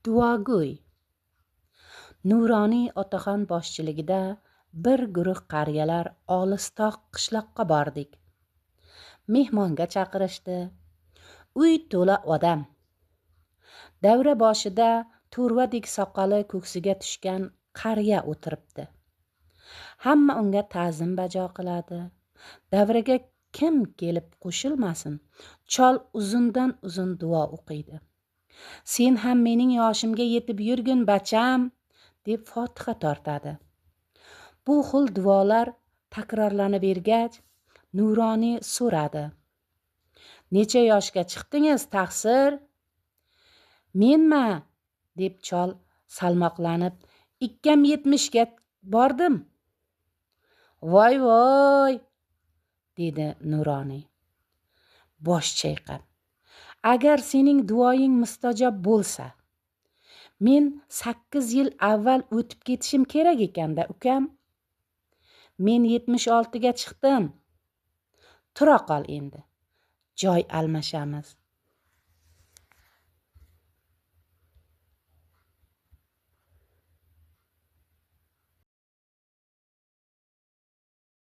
Duogo'y. Nuroniy otaxon boshchiligida bir guruh qariyalar olisroq qishloqqa bordik. Mehmonga chaqirishdi. Uy to'la odam. Davra boshida to'rvadek soqoli ko'ksiga tushgan qariya o'tiribdi. Hamma unga ta'zim bajo qiladi. Davraga kim kelib qo'shilmasin, chol uzundan uzun duo o'qiydi. Sen ham mening yoshimga yetib yurgin bacham, deb fotiha tortadi. Bu xil duolar takrorlanavergach, Nuroniy so'radi. Necha yoshga chiqdingiz, taqsir? Menma, deb chol salmoqlanib, 270 ga bordim. Voy voy, dedi Nuroniy bosh chayqab. Agar sening duoying mustajob bo'lsa, men 8 yil avval o'tib ketishim kerak ekanda, ukam. Men 76 ga chiqdim. Tura qol endi. Joy almashamiz.